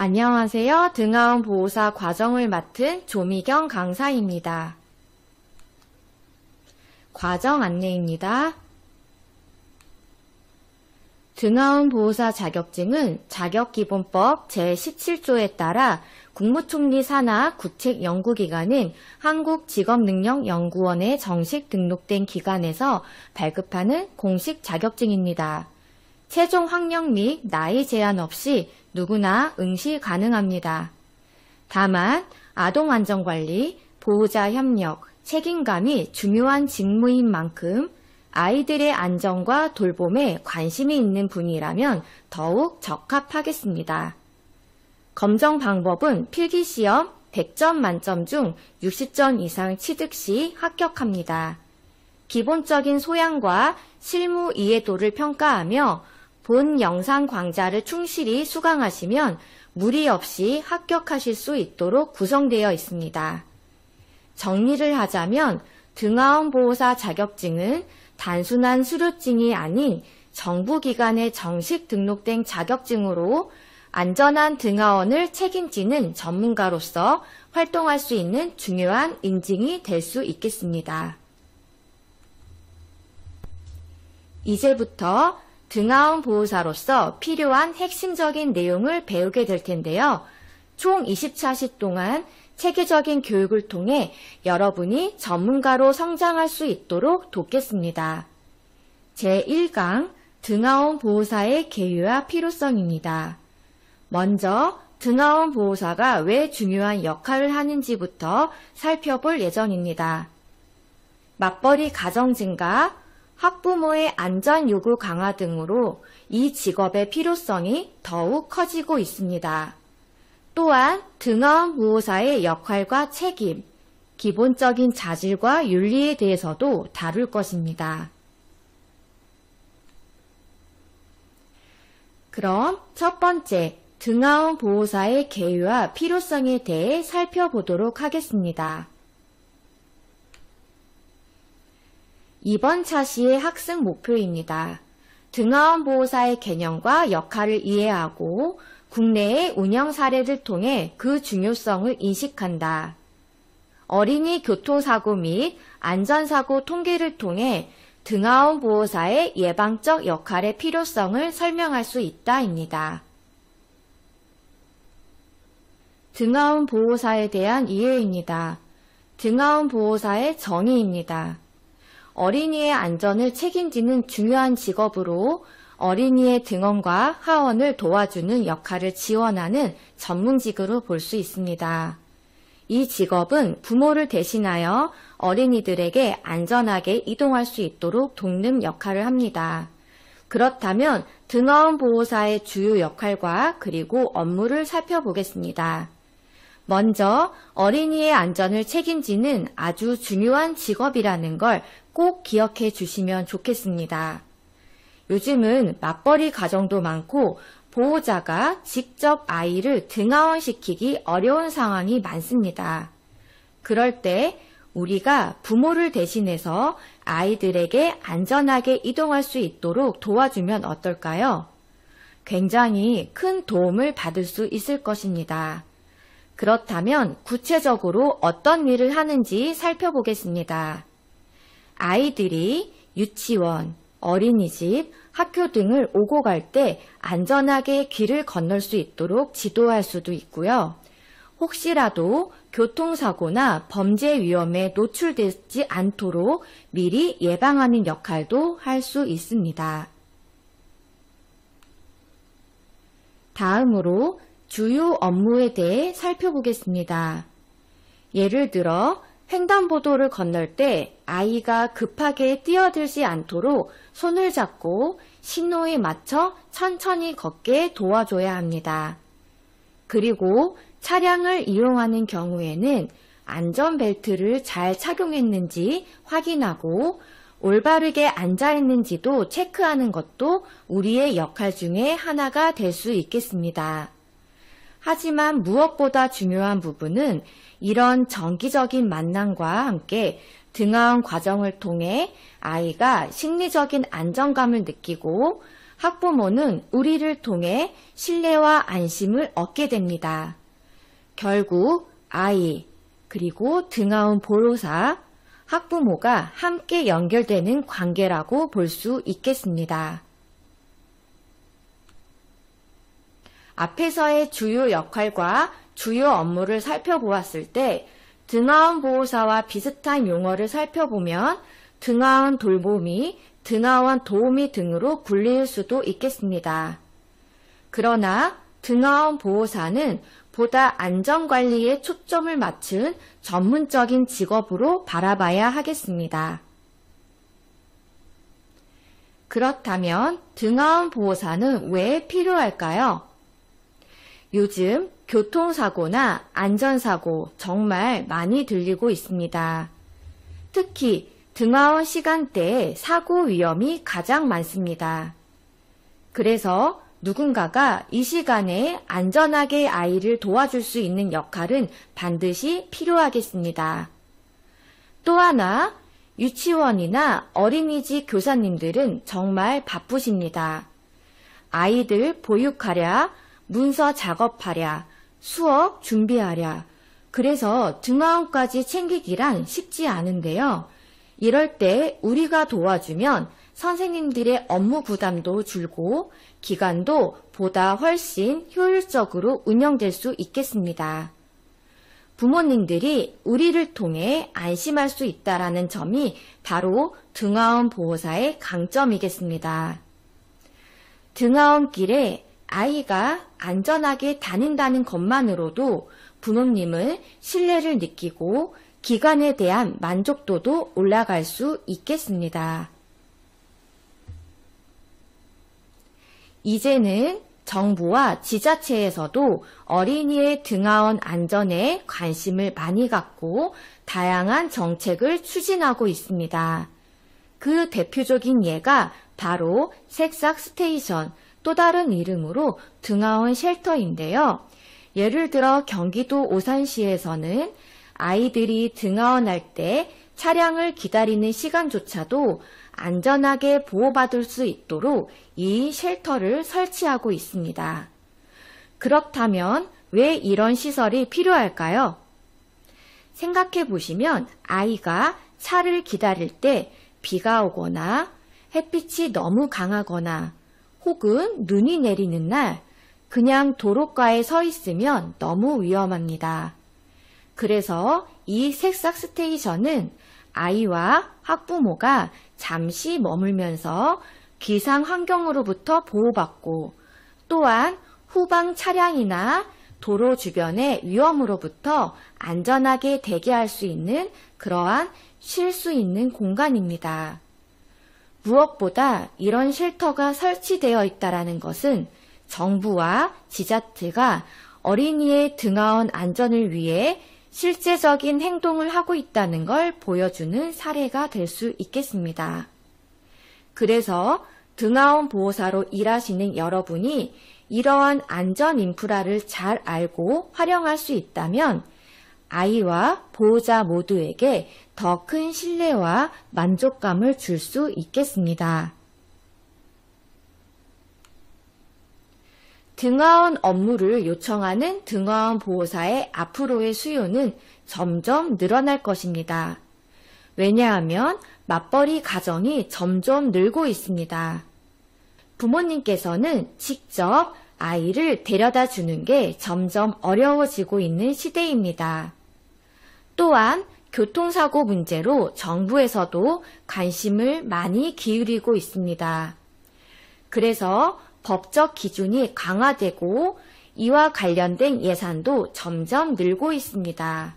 안녕하세요. 등하원 보호사 과정을 맡은 조미경 강사입니다. 과정 안내입니다. 등하원 보호사 자격증은 자격기본법 제17조에 따라 국무총리 산하 국책연구기관인 한국직업능력연구원에 정식 등록된 기관에서 발급하는 공식 자격증입니다. 최종 학력 및 나이 제한 없이 누구나 응시 가능합니다. 다만 아동안전관리, 보호자 협력, 책임감이 중요한 직무인 만큼 아이들의 안전과 돌봄에 관심이 있는 분이라면 더욱 적합하겠습니다. 검정 방법은 필기시험 100점 만점 중 60점 이상 취득 시 합격합니다. 기본적인 소양과 실무 이해도를 평가하며 본 영상 강좌를 충실히 수강하시면 무리 없이 합격하실 수 있도록 구성되어 있습니다. 정리를 하자면 등하원 보호사 자격증은 단순한 수료증이 아닌 정부기관에 정식 등록된 자격증으로 안전한 등하원을 책임지는 전문가로서 활동할 수 있는 중요한 인증이 될 수 있겠습니다. 이제부터 등하원 보호사로서 필요한 핵심적인 내용을 배우게 될 텐데요. 총 20차시 동안 체계적인 교육을 통해 여러분이 전문가로 성장할 수 있도록 돕겠습니다. 제1강 등하원 보호사의 계유와 필요성입니다. 먼저 등하원 보호사가 왜 중요한 역할을 하는지부터 살펴볼 예정입니다. 맞벌이 가정 증가, 학부모의 안전 요구 강화 등으로 이 직업의 필요성이 더욱 커지고 있습니다. 또한 등하원 보호사의 역할과 책임, 기본적인 자질과 윤리에 대해서도 다룰 것입니다. 그럼 첫 번째, 등하원 보호사의 계유와 필요성에 대해 살펴보도록 하겠습니다. 이번 차시의 학습 목표입니다. 등하원 보호사의 개념과 역할을 이해하고 국내의 운영 사례를 통해 그 중요성을 인식한다. 어린이 교통사고 및 안전사고 통계를 통해 등하원 보호사의 예방적 역할의 필요성을 설명할 수 있다입니다. 등하원 보호사에 대한 이해입니다. 등하원 보호사의 정의입니다. 어린이의 안전을 책임지는 중요한 직업으로 어린이의 등원과 하원을 도와주는 역할을 지원하는 전문직으로 볼 수 있습니다. 이 직업은 부모를 대신하여 어린이들에게 안전하게 이동할 수 있도록 돕는 역할을 합니다. 그렇다면 등하원 보호사의 주요 역할과 그리고 업무를 살펴보겠습니다. 먼저 어린이의 안전을 책임지는 아주 중요한 직업이라는 걸 꼭 기억해 주시면 좋겠습니다. 요즘은 맞벌이 가정도 많고 보호자가 직접 아이를 등하원시키기 어려운 상황이 많습니다. 그럴 때 우리가 부모를 대신해서 아이들에게 안전하게 이동할 수 있도록 도와주면 어떨까요? 굉장히 큰 도움을 받을 수 있을 것입니다. 그렇다면 구체적으로 어떤 일을 하는지 살펴보겠습니다. 아이들이 유치원, 어린이집, 학교 등을 오고 갈 때 안전하게 길을 건널 수 있도록 지도할 수도 있고요. 혹시라도 교통사고나 범죄 위험에 노출되지 않도록 미리 예방하는 역할도 할 수 있습니다. 다음으로 주요 업무에 대해 살펴보겠습니다. 예를 들어 횡단보도를 건널 때 아이가 급하게 뛰어들지 않도록 손을 잡고 신호에 맞춰 천천히 걷게 도와줘야 합니다. 그리고 차량을 이용하는 경우에는 안전벨트를 잘 착용했는지 확인하고 올바르게 앉아있는지도 체크하는 것도 우리의 역할 중에 하나가 될 수 있겠습니다. 하지만 무엇보다 중요한 부분은 이런 정기적인 만남과 함께 등하원 과정을 통해 아이가 심리적인 안정감을 느끼고 학부모는 우리를 통해 신뢰와 안심을 얻게 됩니다. 결국 아이, 그리고 등하원 보호사, 학부모가 함께 연결되는 관계라고 볼 수 있겠습니다. 앞에서의 주요 역할과 주요 업무를 살펴보았을 때 등하원 보호사와 비슷한 용어를 살펴보면 등하원 돌봄이, 등하원 도우미 등으로 불릴 수도 있겠습니다. 그러나 등하원 보호사는 보다 안전관리에 초점을 맞춘 전문적인 직업으로 바라봐야 하겠습니다. 그렇다면 등하원 보호사는 왜 필요할까요? 요즘 교통사고나 안전사고 정말 많이 들리고 있습니다. 특히 등하원 시간대에 사고 위험이 가장 많습니다. 그래서 누군가가 이 시간에 안전하게 아이를 도와줄 수 있는 역할은 반드시 필요하겠습니다. 또 하나, 유치원이나 어린이집 교사님들은 정말 바쁘십니다. 아이들 보육하랴, 문서 작업하랴, 수업 준비하랴. 그래서 등하원까지 챙기기란 쉽지 않은데요. 이럴 때 우리가 도와주면 선생님들의 업무 부담도 줄고 기간도 보다 훨씬 효율적으로 운영될 수 있겠습니다. 부모님들이 우리를 통해 안심할 수 있다는 점이 바로 등하원 보호사의 강점이겠습니다. 등하원길에 아이가 안전하게 다닌다는 것만으로도 부모님은 신뢰를 느끼고 기간에 대한 만족도도 올라갈 수 있겠습니다. 이제는 정부와 지자체에서도 어린이의 등하원 안전에 관심을 많이 갖고 다양한 정책을 추진하고 있습니다. 그 대표적인 예가 바로 새싹 스테이션, 또 다른 이름으로 등하원 쉘터인데요. 예를 들어 경기도 오산시에서는 아이들이 등하원할 때 차량을 기다리는 시간조차도 안전하게 보호받을 수 있도록 이 쉘터를 설치하고 있습니다. 그렇다면 왜 이런 시설이 필요할까요? 생각해 보시면 아이가 차를 기다릴 때 비가 오거나 햇빛이 너무 강하거나 혹은 눈이 내리는 날 그냥 도로가에 서 있으면 너무 위험합니다. 그래서 이 새싹 스테이션은 아이와 학부모가 잠시 머물면서 기상 환경으로부터 보호받고 또한 후방 차량이나 도로 주변의 위험으로부터 안전하게 대기할 수 있는 그러한 쉴 수 있는 공간입니다. 무엇보다 이런 쉘터가 설치되어 있다는 것은 정부와 지자체가 어린이의 등하원 안전을 위해 실제적인 행동을 하고 있다는 걸 보여주는 사례가 될 수 있겠습니다. 그래서 등하원 보호사로 일하시는 여러분이 이러한 안전 인프라를 잘 알고 활용할 수 있다면 아이와 보호자 모두에게 더 큰 신뢰와 만족감을 줄 수 있겠습니다. 등하원 업무를 요청하는 등하원 보호사의 앞으로의 수요는 점점 늘어날 것입니다. 왜냐하면 맞벌이 가정이 점점 늘고 있습니다. 부모님께서는 직접 아이를 데려다 주는 게 점점 어려워지고 있는 시대입니다. 또한 교통사고 문제로 정부에서도 관심을 많이 기울이고 있습니다. 그래서 법적 기준이 강화되고 이와 관련된 예산도 점점 늘고 있습니다.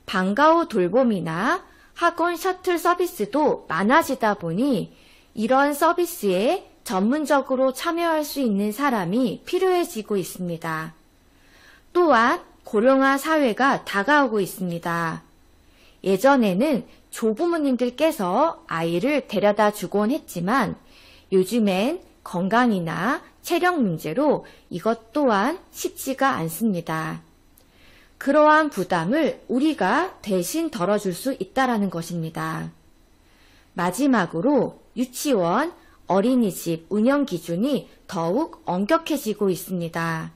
방과 후 돌봄이나 학원 셔틀 서비스도 많아지다 보니 이런 서비스에 전문적으로 참여할 수 있는 사람이 필요해지고 있습니다. 또한 고령화 사회가 다가오고 있습니다. 예전에는 조부모님들께서 아이를 데려다 주곤 했지만 요즘엔 건강이나 체력 문제로 이것 또한 쉽지가 않습니다. 그러한 부담을 우리가 대신 덜어줄 수 있다는 것입니다. 마지막으로 유치원, 어린이집 운영 기준이 더욱 엄격해지고 있습니다.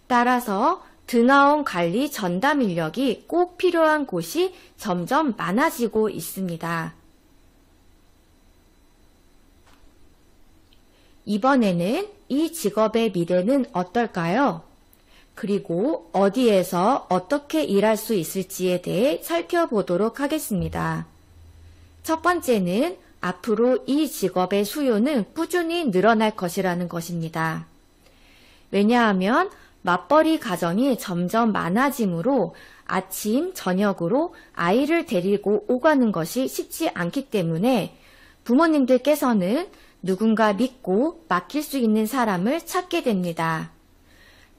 따라서 등하원 관리 전담 인력이 꼭 필요한 곳이 점점 많아지고 있습니다. 이번에는 이 직업의 미래는 어떨까요? 그리고 어디에서 어떻게 일할 수 있을지에 대해 살펴보도록 하겠습니다. 첫 번째는 앞으로 이 직업의 수요는 꾸준히 늘어날 것이라는 것입니다. 왜냐하면 맞벌이 가정이 점점 많아지므로 아침, 저녁으로 아이를 데리고 오가는 것이 쉽지 않기 때문에 부모님들께서는 누군가 믿고 맡길 수 있는 사람을 찾게 됩니다.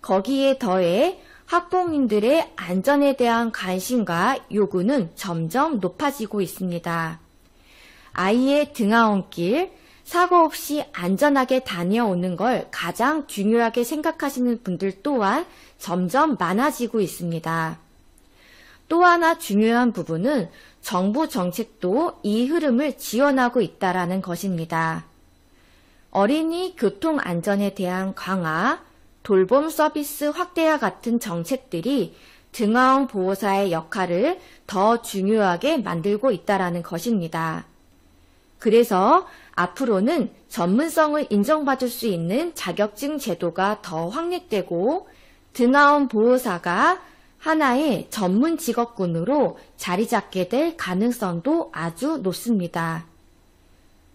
거기에 더해 학부모님들의 안전에 대한 관심과 요구는 점점 높아지고 있습니다. 아이의 등하원길, 사고 없이 안전하게 다녀오는 걸 가장 중요하게 생각하시는 분들 또한 점점 많아지고 있습니다. 또 하나 중요한 부분은 정부 정책도 이 흐름을 지원하고 있다는 것입니다. 어린이 교통 안전에 대한 강화, 돌봄 서비스 확대와 같은 정책들이 등하원 보호사의 역할을 더 중요하게 만들고 있다는 것입니다. 그래서 앞으로는 전문성을 인정받을 수 있는 자격증 제도가 더 확립되고 등하원 보호사가 하나의 전문 직업군으로 자리 잡게 될 가능성도 아주 높습니다.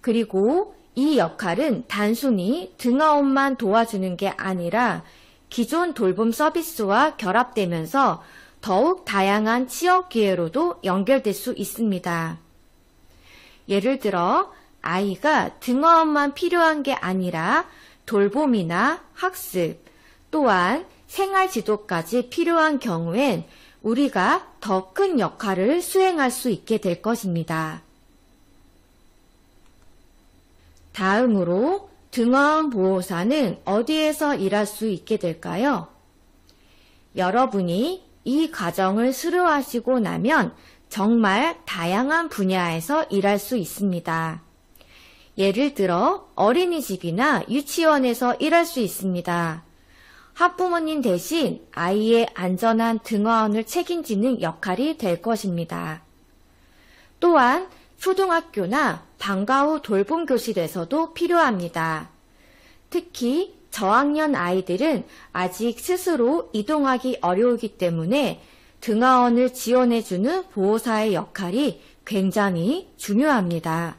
그리고 이 역할은 단순히 등하원만 도와주는 게 아니라 기존 돌봄 서비스와 결합되면서 더욱 다양한 취업 기회로도 연결될 수 있습니다. 예를 들어 아이가 등하원만 필요한 게 아니라 돌봄이나 학습, 또한 생활지도까지 필요한 경우엔 우리가 더 큰 역할을 수행할 수 있게 될 것입니다. 다음으로 등하원 보호사는 어디에서 일할 수 있게 될까요? 여러분이 이 과정을 수료하시고 나면 정말 다양한 분야에서 일할 수 있습니다. 예를 들어 어린이집이나 유치원에서 일할 수 있습니다. 학부모님 대신 아이의 안전한 등하원을 책임지는 역할이 될 것입니다. 또한 초등학교나 방과 후 돌봄 교실에서도 필요합니다. 특히 저학년 아이들은 아직 스스로 이동하기 어려우기 때문에 등하원을 지원해주는 보호사의 역할이 굉장히 중요합니다.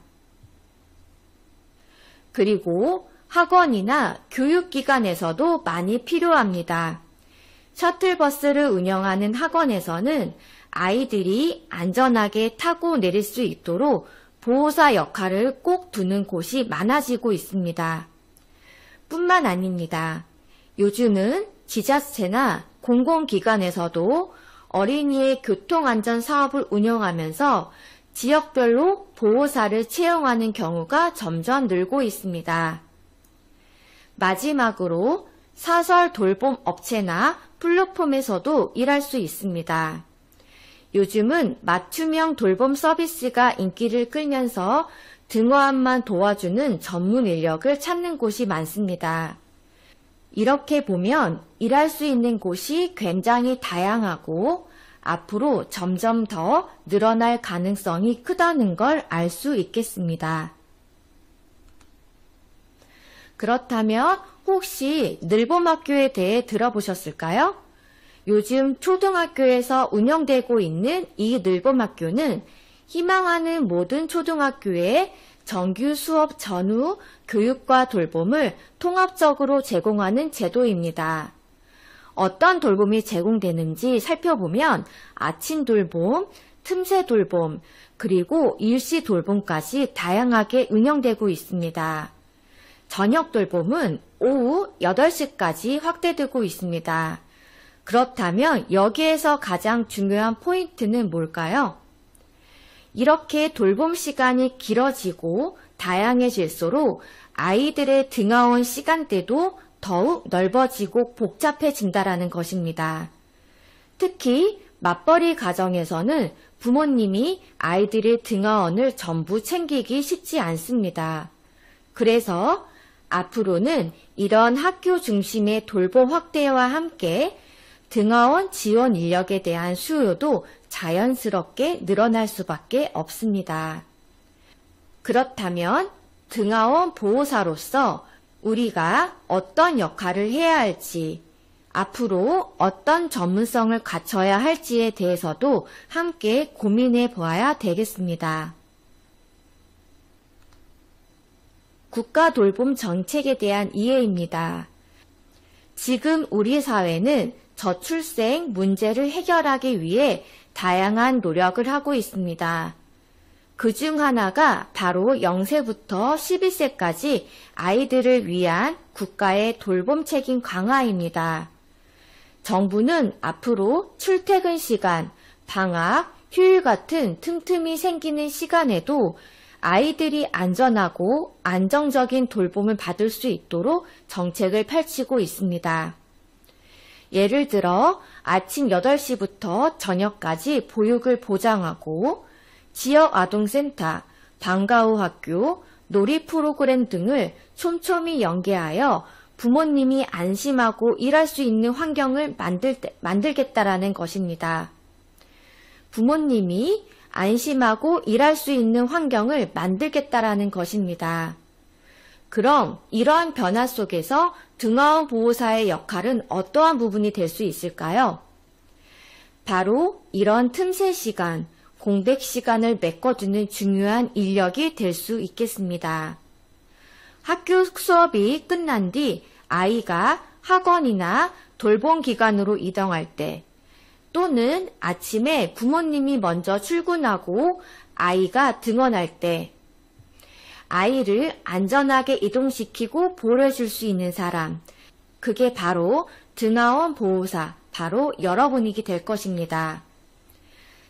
그리고 학원이나 교육기관에서도 많이 필요합니다. 셔틀버스를 운영하는 학원에서는 아이들이 안전하게 타고 내릴 수 있도록 보호사 역할을 꼭 두는 곳이 많아지고 있습니다. 뿐만 아닙니다. 요즘은 지자체나 공공기관에서도 어린이의 교통안전 사업을 운영하면서 지역별로 보호사를 채용하는 경우가 점점 늘고 있습니다. 마지막으로 사설 돌봄 업체나 플랫폼에서도 일할 수 있습니다. 요즘은 맞춤형 돌봄 서비스가 인기를 끌면서 등하원만 도와주는 전문 인력을 찾는 곳이 많습니다. 이렇게 보면 일할 수 있는 곳이 굉장히 다양하고 앞으로 점점 더 늘어날 가능성이 크다는 걸 알 수 있겠습니다. 그렇다면 혹시 늘봄학교에 대해 들어보셨을까요? 요즘 초등학교에서 운영되고 있는 이 늘봄학교는 희망하는 모든 초등학교에 정규 수업 전후 교육과 돌봄을 통합적으로 제공하는 제도입니다. 어떤 돌봄이 제공되는지 살펴보면 아침 돌봄, 틈새 돌봄, 그리고 일시 돌봄까지 다양하게 운영되고 있습니다. 저녁 돌봄은 오후 8시까지 확대되고 있습니다. 그렇다면 여기에서 가장 중요한 포인트는 뭘까요? 이렇게 돌봄 시간이 길어지고 다양해질수록 아이들의 등하원 시간대도 더욱 넓어지고 복잡해진다는 것입니다. 특히 맞벌이 가정에서는 부모님이 아이들의 등하원을 전부 챙기기 쉽지 않습니다. 그래서 앞으로는 이런 학교 중심의 돌봄 확대와 함께 등하원 지원 인력에 대한 수요도 자연스럽게 늘어날 수밖에 없습니다. 그렇다면 등하원 보호사로서 우리가 어떤 역할을 해야 할지, 앞으로 어떤 전문성을 갖춰야 할지에 대해서도 함께 고민해 보아야 되겠습니다. 국가 돌봄 정책에 대한 이해입니다. 지금 우리 사회는 저출생 문제를 해결하기 위해 다양한 노력을 하고 있습니다. 그중 하나가 바로 0세부터 12세까지 아이들을 위한 국가의 돌봄 책임 강화입니다. 정부는 앞으로 출퇴근 시간, 방학, 휴일 같은 틈틈이 생기는 시간에도 아이들이 안전하고 안정적인 돌봄을 받을 수 있도록 정책을 펼치고 있습니다. 예를 들어 아침 8시부터 저녁까지 보육을 보장하고 지역 아동센터, 방과후 학교, 놀이 프로그램 등을 촘촘히 연계하여 부모님이 안심하고 일할 수 있는 환경을 만들겠다라는 것입니다. 부모님이 안심하고 일할 수 있는 환경을 만들겠다라는 것입니다. 그럼 이러한 변화 속에서 등하원 보호사의 역할은 어떠한 부분이 될 수 있을까요? 바로 이런 틈새 시간, 공백 시간을 메꿔주는 중요한 인력이 될 수 있겠습니다. 학교 수업이 끝난 뒤 아이가 학원이나 돌봄 기관으로 이동할 때, 또는 아침에 부모님이 먼저 출근하고 아이가 등원할 때, 아이를 안전하게 이동시키고 보호해줄 수 있는 사람, 그게 바로 등하원 보호사, 바로 여러분이 될 것입니다.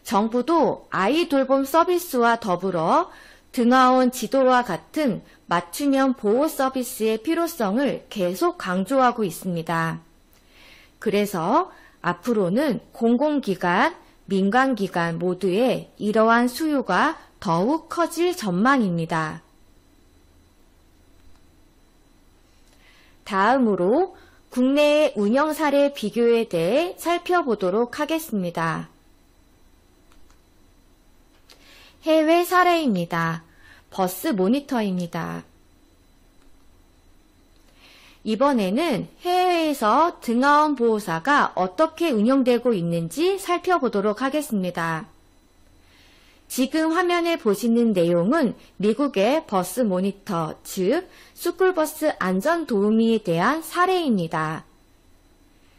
정부도 아이 돌봄 서비스와 더불어 등하원 지도와 같은 맞춤형 보호 서비스의 필요성을 계속 강조하고 있습니다. 그래서 앞으로는 공공기관, 민간기관 모두에 이러한 수요가 더욱 커질 전망입니다. 다음으로 국내의 운영 사례 비교에 대해 살펴보도록 하겠습니다. 해외 사례입니다. 버스 모니터입니다. 이번에는 해외에서 등하원 보호사가 어떻게 운영되고 있는지 살펴보도록 하겠습니다. 지금 화면에 보시는 내용은 미국의 버스 모니터, 즉 스쿨버스 안전 도우미에 대한 사례입니다.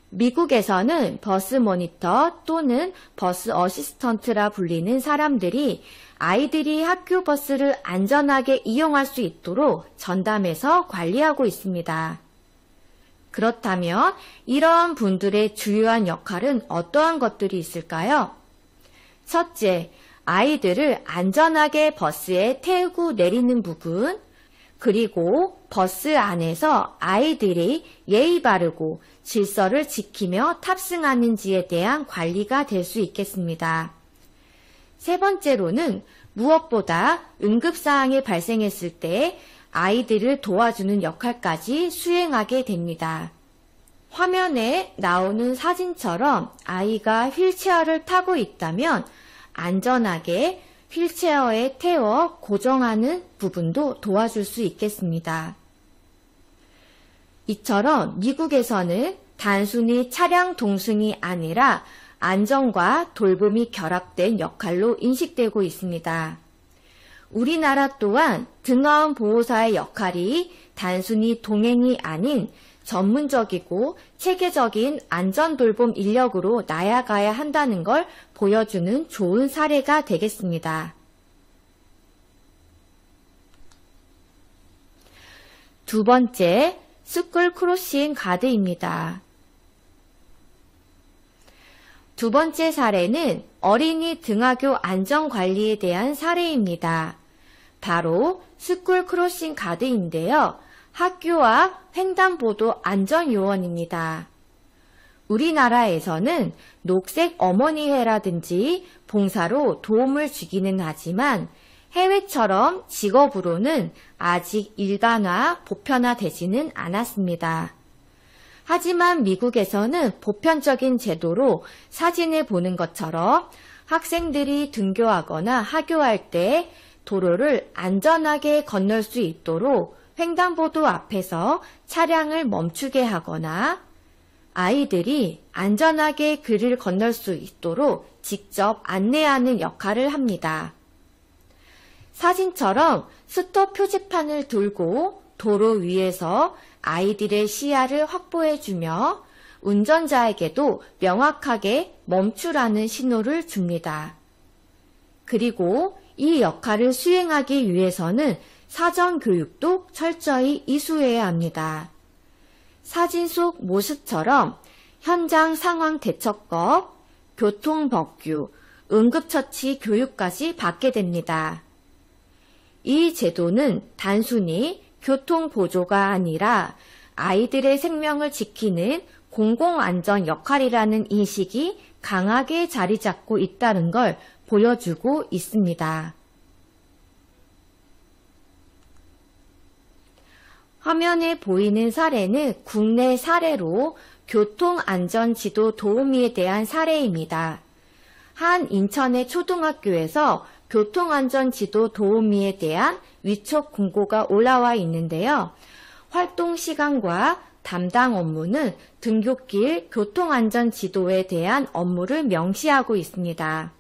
미국에서는 버스 모니터 또는 버스 어시스턴트라 불리는 사람들이 아이들이 학교 버스를 안전하게 이용할 수 있도록 전담해서 관리하고 있습니다. 그렇다면 이러한 분들의 주요한 역할은 어떠한 것들이 있을까요? 첫째, 아이들을 안전하게 버스에 태우고 내리는 부분, 그리고 버스 안에서 아이들이 예의 바르고 질서를 지키며 탑승하는지에 대한 관리가 될 수 있겠습니다. 세 번째로는 무엇보다 응급사항이 발생했을 때 아이들을 도와주는 역할까지 수행하게 됩니다. 화면에 나오는 사진처럼 아이가 휠체어를 타고 있다면 안전하게 휠체어에 태워 고정하는 부분도 도와줄 수 있겠습니다. 이처럼 미국에서는 단순히 차량 동승이 아니라 안전과 돌봄이 결합된 역할로 인식되고 있습니다. 우리나라 또한 등하원 보호사의 역할이 단순히 동행이 아닌 전문적이고 체계적인 안전돌봄 인력으로 나아가야 한다는 걸 보여주는 좋은 사례가 되겠습니다. 두 번째, 스쿨 크로싱 가드입니다. 두 번째 사례는 어린이 등하교 안전관리에 대한 사례입니다. 바로 스쿨 크로싱 가드인데요. 학교와 횡단보도 안전요원입니다. 우리나라에서는 녹색 어머니회라든지 봉사로 도움을 주기는 하지만 해외처럼 직업으로는 아직 일반화, 보편화되지는 않았습니다. 하지만 미국에서는 보편적인 제도로 사진을 보는 것처럼 학생들이 등교하거나 하교할 때 도로를 안전하게 건널 수 있도록 횡단보도 앞에서 차량을 멈추게 하거나 아이들이 안전하게 길을 건널 수 있도록 직접 안내하는 역할을 합니다. 사진처럼 스톱 표지판을 들고 도로 위에서 아이들의 시야를 확보해주며 운전자에게도 명확하게 멈추라는 신호를 줍니다. 그리고 이 역할을 수행하기 위해서는 사전 교육도 철저히 이수해야 합니다. 사진 속 모습처럼 현장 상황 대처법, 교통법규, 응급처치 교육까지 받게 됩니다. 이 제도는 단순히 교통보조가 아니라 아이들의 생명을 지키는 공공안전 역할이라는 인식이 강하게 자리 잡고 있다는 걸 보여주고 있습니다. 화면에 보이는 사례는 국내 사례로 교통안전지도 도우미에 대한 사례입니다. 한 인천의 초등학교에서 교통안전지도 도우미에 대한 위촉 공고가 올라와 있는데요. 활동 시간과 담당 업무는 등굣길 교통안전지도에 대한 업무를 명시하고 있습니다.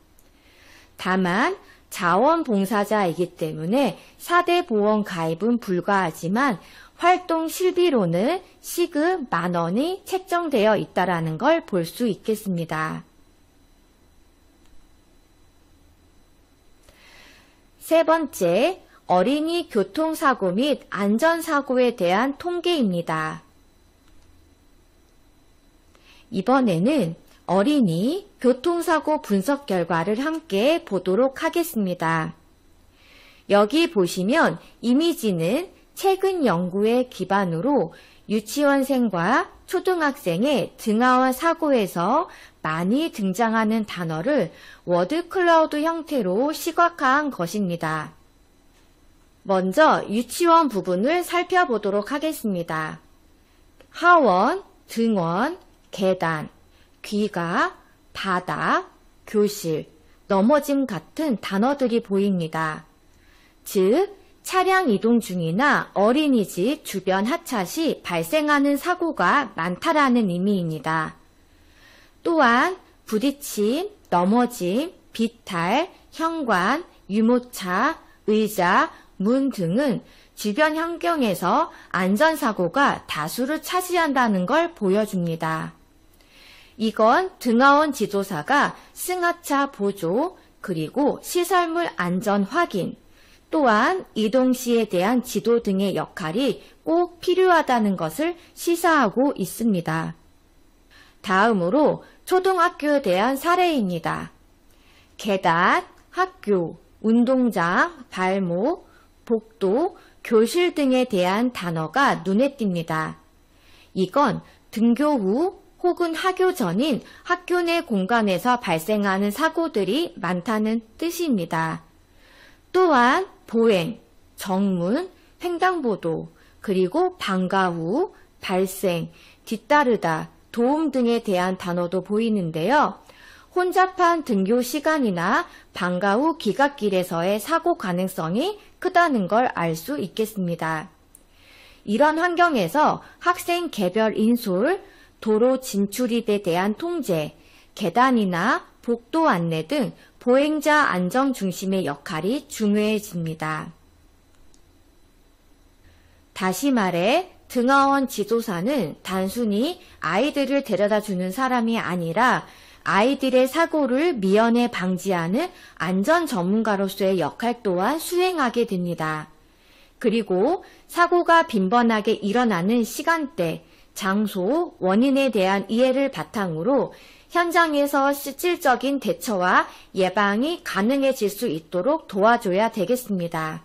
다만 자원봉사자이기 때문에 4대 보험 가입은 불가하지만 활동 실비로는 시급 10,000원이 책정되어 있다는 걸 볼 수 있겠습니다. 세 번째, 어린이 교통사고 및 안전사고에 대한 통계입니다. 이번에는 어린이 교통사고 분석 결과를 함께 보도록 하겠습니다. 여기 보시면 이미지는 최근 연구의 기반으로 유치원생과 초등학생의 등하원 사고에서 많이 등장하는 단어를 워드 클라우드 형태로 시각화한 것입니다. 먼저 유치원 부분을 살펴보도록 하겠습니다. 하원, 등원, 계단, 귀가, 바닥, 교실, 넘어짐 같은 단어들이 보입니다. 즉, 차량 이동 중이나 어린이집 주변 하차 시 발생하는 사고가 많다라는 의미입니다. 또한 부딪힘, 넘어짐, 비탈, 현관, 유모차, 의자, 문 등은 주변 환경에서 안전사고가 다수를 차지한다는 걸 보여줍니다. 이건 등하원 지도사가 승하차 보조, 그리고 시설물 안전 확인, 또한 이동 시에 대한 지도 등의 역할이 꼭 필요하다는 것을 시사하고 있습니다. 다음으로 초등학교에 대한 사례입니다. 계단, 학교, 운동장, 발목, 복도, 교실 등에 대한 단어가 눈에 띕니다. 이건 등교 후 혹은 하교 전인 학교 내 공간에서 발생하는 사고들이 많다는 뜻입니다. 또한 보행, 정문, 횡단보도, 그리고 방과 후, 발생, 뒤따르다, 도움 등에 대한 단어도 보이는데요. 혼잡한 등교 시간이나 방과 후 귀갓길에서의 사고 가능성이 크다는 걸 알 수 있겠습니다. 이런 환경에서 학생 개별 인솔, 도로 진출입에 대한 통제, 계단이나 복도 안내 등 보행자 안전 중심의 역할이 중요해집니다. 다시 말해 등하원 지도사는 단순히 아이들을 데려다 주는 사람이 아니라 아이들의 사고를 미연에 방지하는 안전 전문가로서의 역할 또한 수행하게 됩니다. 그리고 사고가 빈번하게 일어나는 시간대, 장소, 원인에 대한 이해를 바탕으로 현장에서 실질적인 대처와 예방이 가능해질 수 있도록 도와줘야 되겠습니다.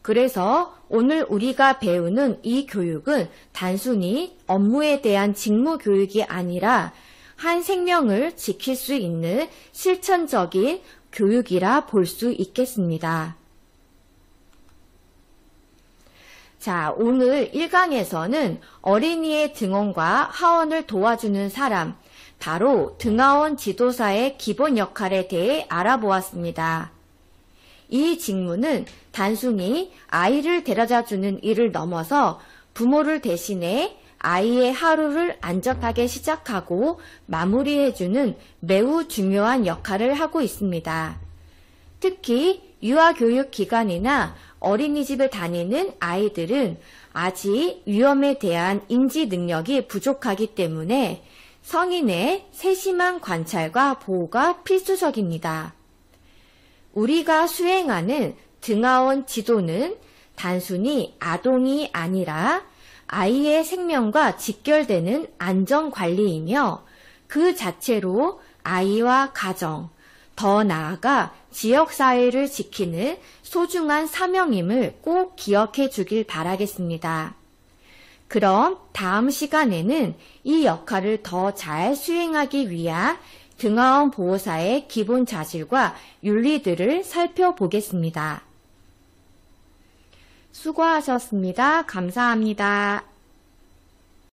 그래서 오늘 우리가 배우는 이 교육은 단순히 업무에 대한 직무 교육이 아니라 한 생명을 지킬 수 있는 실천적인 교육이라 볼 수 있겠습니다. 자, 오늘 1강에서는 어린이의 등원과 하원을 도와주는 사람, 바로 등하원 지도사의 기본 역할에 대해 알아보았습니다. 이 직무는 단순히 아이를 데려다주는 일을 넘어서 부모를 대신해 아이의 하루를 안전하게 시작하고 마무리해주는 매우 중요한 역할을 하고 있습니다. 특히 유아교육 기관이나 어린이집을 다니는 아이들은 아직 위험에 대한 인지 능력이 부족하기 때문에 성인의 세심한 관찰과 보호가 필수적입니다. 우리가 수행하는 등하원 지도는 단순히 아동이 아니라 아이의 생명과 직결되는 안전관리이며 그 자체로 아이와 가정, 더 나아가 지역사회를 지키는 소중한 사명임을 꼭 기억해 주길 바라겠습니다. 그럼 다음 시간에는 이 역할을 더 잘 수행하기 위한 등하원 보호사의 기본 자질과 윤리들을 살펴보겠습니다. 수고하셨습니다. 감사합니다.